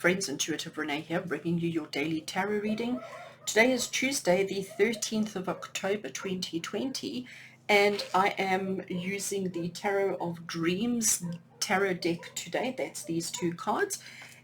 Friends, Intuitive Rene here, bringing you your daily tarot reading. Today is Tuesday, the 13th of October 2020, and I am using the Tarot of Dreams tarot deck today. That's these two cards.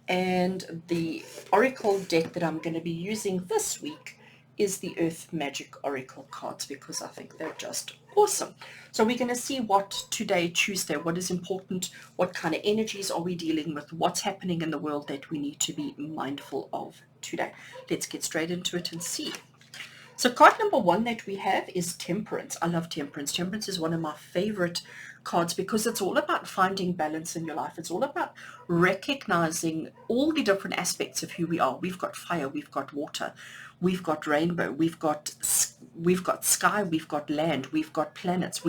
And the oracle deck that I'm going to be using this week is the Earth Magic Oracle cards because I think they're just awesome. So we're going to see what today, Tuesday, what is important, what kind of energies are we dealing with, what's happening in the world that we need to be mindful of today. Let's get straight into it and see. So card number one that we have is Temperance. I love Temperance. Temperance is one of my favorite cards because it's all about finding balance in your life. It's all about recognizing all the different aspects of who we are. We've got fire, we've got water, we've got rainbow, we've got sky, we've got land, we've got planets,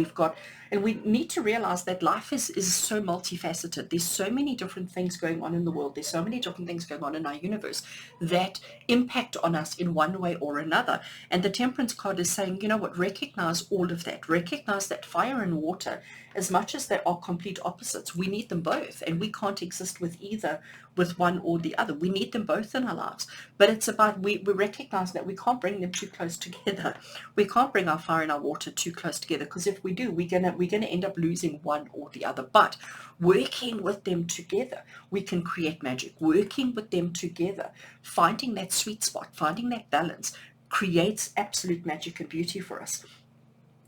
and we need to realize that life is so multifaceted. There's so many different things going on in the world. There's so many different things going on in our universe that impact on us in one way or another. And the Temperance card is saying, you know what, recognize all of that. Recognize that fire and water, as much as they are complete opposites, we need them both, and we can't exist with one or the other. We need them both in our lives. But it's about we recognize that we can't bring them too close together. We can't bring our fire and our water too close together, because if we do, we're gonna end up losing one or the other. But working with them together, we can create magic. Working with them together, finding that sweet spot, finding that balance, creates absolute magic and beauty for us.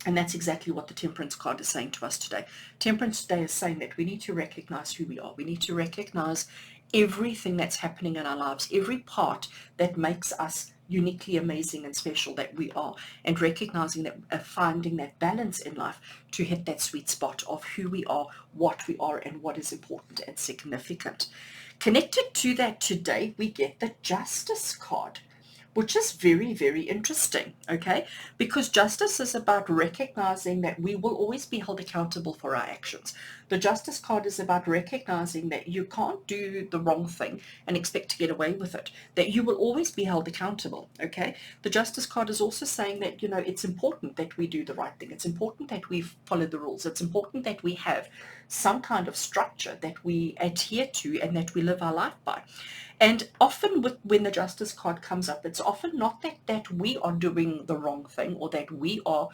And that's exactly what the Temperance card is saying to us today. Temperance today is saying that we need to recognize who we are. We need to recognize everything that's happening in our lives, every part that makes us uniquely amazing and special that we are, and recognizing that, finding that balance in life to hit that sweet spot of who we are, and what is important and significant. Connected to that today, we get the Justice card, which is very, very interesting, okay? Because justice is about recognizing that we will always be held accountable for our actions. The Justice card is about recognizing that you can't do the wrong thing and expect to get away with it, that you will always be held accountable, okay? The Justice card is also saying that, you know, it's important that we do the right thing. It's important that we follow the rules. It's important that we have some kind of structure that we adhere to and that we live our life by. And often when the Justice card comes up, it's often not that we are doing the wrong thing or that we are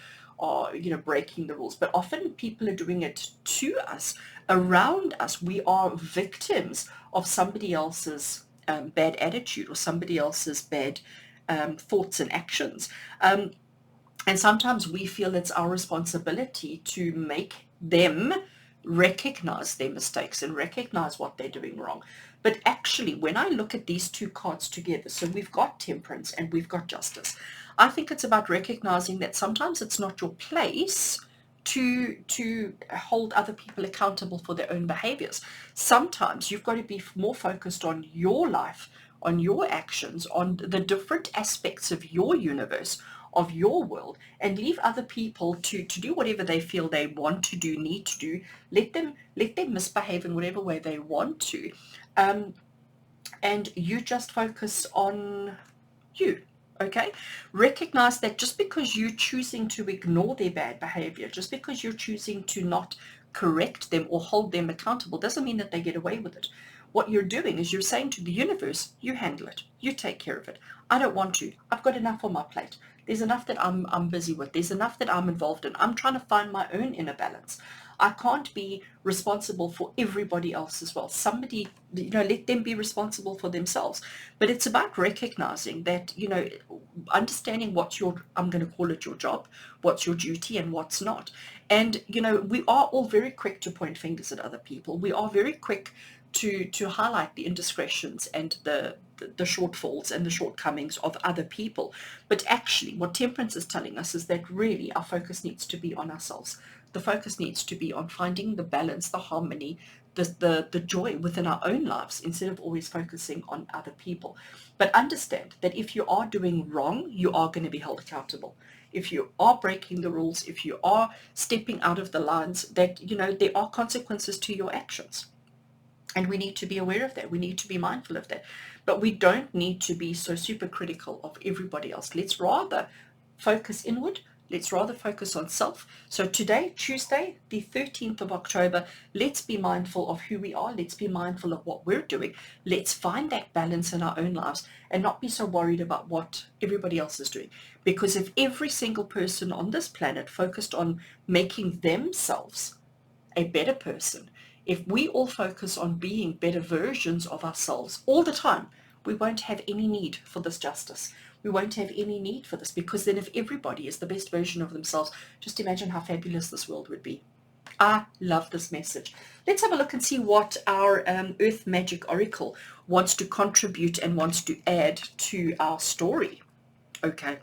breaking the rules, but often people are doing it to us, around us. We are victims of somebody else's bad attitude or somebody else's bad thoughts and actions. And sometimes we feel it's our responsibility to make them recognize their mistakes and recognize what they're doing wrong. But actually, when I look at these two cards together, so we've got Temperance and we've got Justice, I think it's about recognizing that sometimes it's not your place to hold other people accountable for their own behaviors. Sometimes you've got to be more focused on your life, on your actions, on the different aspects of your universe, of your world, and leave other people to do whatever they feel they want to do, need to do. Let them misbehave in whatever way they want to, and you just focus on you. Okay, recognize that just because you're choosing to ignore their bad behavior, just because you're choosing to not correct them or hold them accountable, doesn't mean that they get away with it. What you're doing is you're saying to the universe, you handle it, you take care of it. I don't want to. I've got enough on my plate. There's enough that I'm busy with. There's enough that I'm involved in. I'm trying to find my own inner balance. I can't be responsible for everybody else as well. Somebody, let them be responsible for themselves. But it's about recognizing that, understanding what's I'm going to call it your job, what's your duty and what's not. And, we are all very quick to point fingers at other people. We are very quick to highlight the indiscretions and the shortfalls and the shortcomings of other people. But actually, what Temperance is telling us is that really our focus needs to be on ourselves. The focus needs to be on finding the balance, the harmony, the joy within our own lives, instead of always focusing on other people. But understand that if you are doing wrong, you are going to be held accountable. If you are breaking the rules, if you are stepping out of the lines, that there are consequences to your actions. And we need to be aware of that. We need to be mindful of that. But we don't need to be so super critical of everybody else. Let's rather focus inward. Let's rather focus on self. So today, Tuesday, the 13th of October, let's be mindful of who we are. Let's be mindful of what we're doing. Let's find that balance in our own lives and not be so worried about what everybody else is doing. Because if every single person on this planet focused on making themselves a better person, if we all focus on being better versions of ourselves all the time, we won't have any need for this justice. We won't have any need for this, because then if everybody is the best version of themselves, just imagine how fabulous this world would be. I love this message. Let's have a look and see what our Earth Magic Oracle wants to contribute and wants to add to our story. Okay,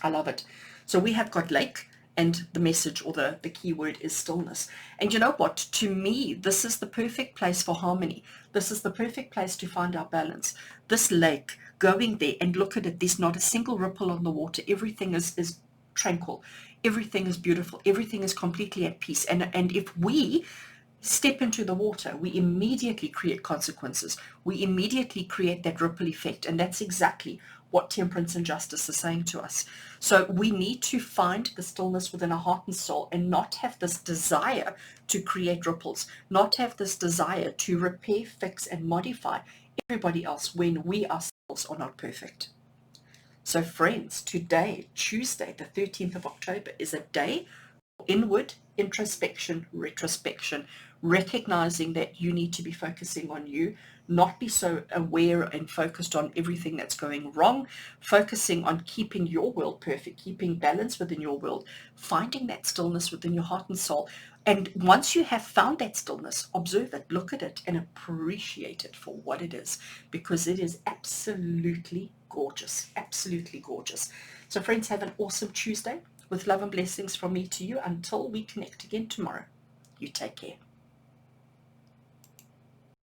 I love it. So we have got lake, and the message or the keyword is stillness. And you know what? To me, this is the perfect place for harmony. This is the perfect place to find our balance. This lake, going there and look at it, there's not a single ripple on the water. Everything is tranquil. Everything is beautiful. Everything is completely at peace. And if we step into the water, we immediately create consequences. We immediately create that ripple effect. And that's exactly what temperance and justice are saying to us. So we need to find the stillness within our heart and soul and not have this desire to create ripples, not have this desire to repair, fix, and modify everybody else when we ourselves are not perfect. So friends, today, Tuesday, the 13th of October, is a day inward introspection, retrospection, recognizing that you need to be focusing on you, not be so aware and focused on everything that's going wrong, focusing on keeping your world perfect, keeping balance within your world, finding that stillness within your heart and soul. And once you have found that stillness, observe it, look at it, and appreciate it for what it is, because it is absolutely gorgeous, absolutely gorgeous. So friends, have an awesome Tuesday. With love and blessings from me to you until we connect again tomorrow. You take care.